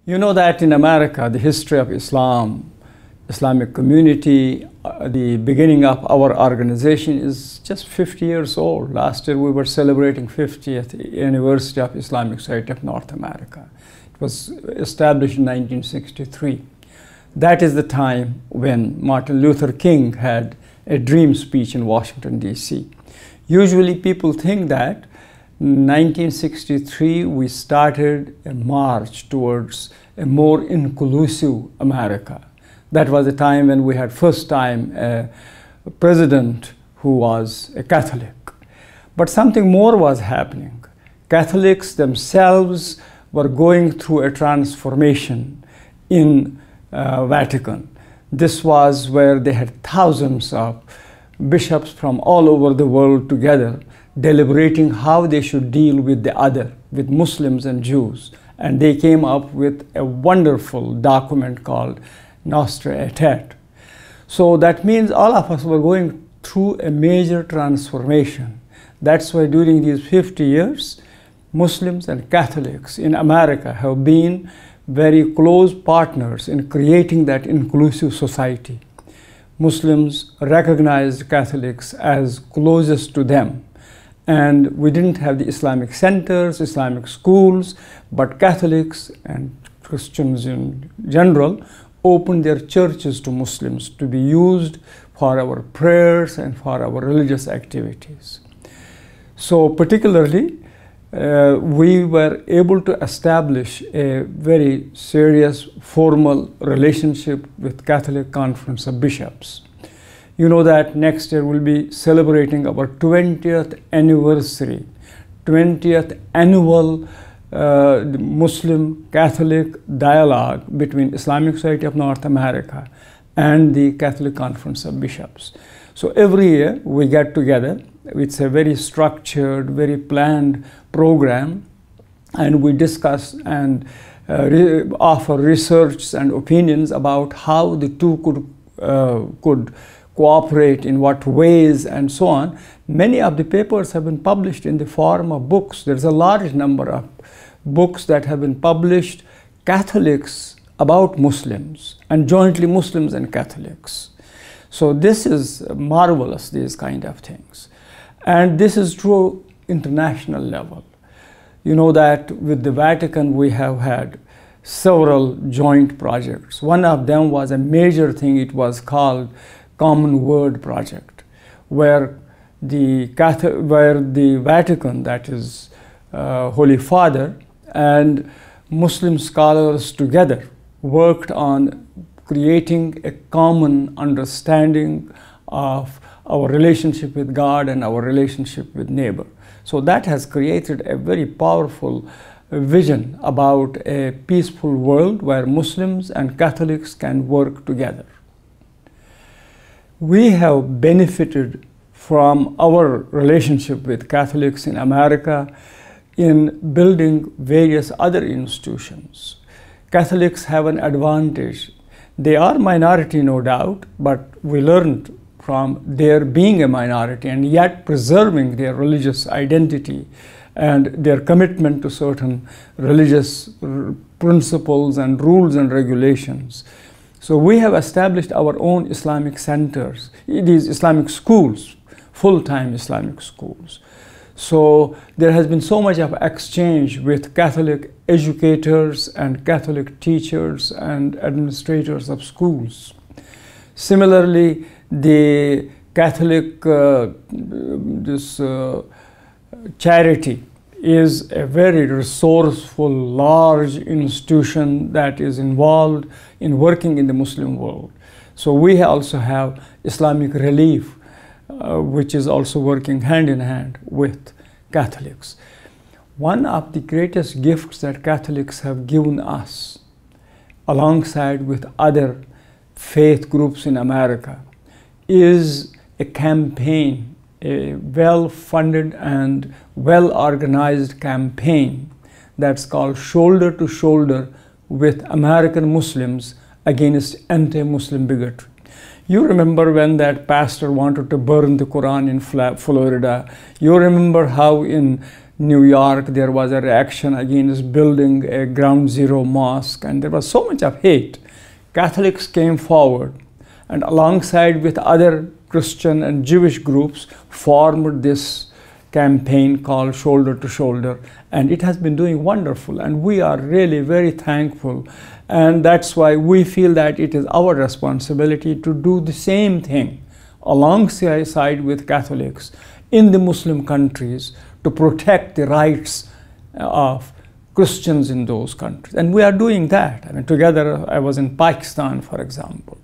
You know that in America, the history of Islam, Islamic community, the beginning of our organization is just 50 years old. Last year we were celebrating 50th anniversary of Islamic Society of North America. It was established in 1963. That is the time when Martin Luther King had a dream speech in Washington, D.C. Usually people think that in 1963 we started a march towards a more inclusive America. That was the time when we had first time a president who was a Catholic. But something more was happening. Catholics themselves were going through a transformation in Vatican. This was where they had thousands of bishops from all over the world together deliberating how they should deal with the other, with Muslims and Jews. And they came up with a wonderful document called Nostra Aetate. So that means all of us were going through a major transformation. That's why during these 50 years, Muslims and Catholics in America have been very close partners in creating that inclusive society. Muslims recognized Catholics as closest to them. And we didn't have the Islamic centers, Islamic schools, but Catholics and Christians in general opened their churches to Muslims to be used for our prayers and for our religious activities. So particularly, we were able to establish a very serious formal relationship with Catholic Conference of Bishops. You know that next year we'll be celebrating our 20th anniversary, 20th annual Muslim Catholic dialogue between Islamic Society of North America and the Catholic Conference of Bishops. So every year we get together. It's a very structured, very planned program, and we discuss and offer research and opinions about how the two could cooperate, in what ways, and so on. Many of the papers have been published in the form of books. There's a large number of books that have been published, Catholics about Muslims, and jointly Muslims and Catholics. So this is marvelous, these kind of things. And this is true international level. You know that with the Vatican we have had several joint projects. One of them was a major thing. It was called Common Word Project, where the Vatican, that is Holy Father, and Muslim scholars together worked on creating a common understanding of our relationship with God and our relationship with neighbor. So that has created a very powerful vision about a peaceful world where Muslims and Catholics can work together. We have benefited from our relationship with Catholics in America in building various other institutions. Catholics have an advantage. They are minority, no doubt, but we learned from their being a minority and yet preserving their religious identity and their commitment to certain religious principles and rules and regulations. So we have established our own Islamic centers, these Islamic schools, full-time Islamic schools. So there has been so much of exchange with Catholic educators and Catholic teachers and administrators of schools. Similarly, the Catholic charity is a very resourceful, large institution that is involved in working in the Muslim world. So we also have Islamic Relief, which is also working hand in hand with Catholics. One of the greatest gifts that Catholics have given us, alongside with other faith groups in America, is a campaign, a well-funded and well-organized campaign that's called Shoulder to Shoulder with American Muslims Against Anti-Muslim Bigotry. You remember when that pastor wanted to burn the Quran in Florida. You remember how in New York, there was a reaction against building a ground zero mosque, and there was so much of hate. Catholics came forward and alongside with other Christian and Jewish groups formed this campaign called Shoulder to Shoulder, and it has been doing wonderful, and we are really very thankful. And that's why we feel that it is our responsibility to do the same thing alongside with Catholics in the Muslim countries to protect the rights of Christians in those countries. And we are doing that. I mean, together, I was in Pakistan, for example.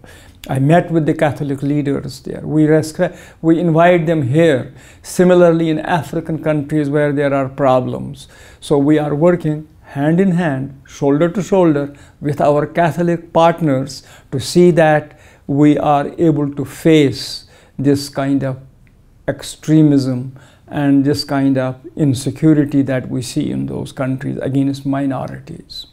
I met with the Catholic leaders there. We invite them here. Similarly, in African countries where there are problems. So we are working hand in hand, shoulder to shoulder with our Catholic partners to see that we are able to face this kind of extremism and this kind of insecurity that we see in those countries against minorities.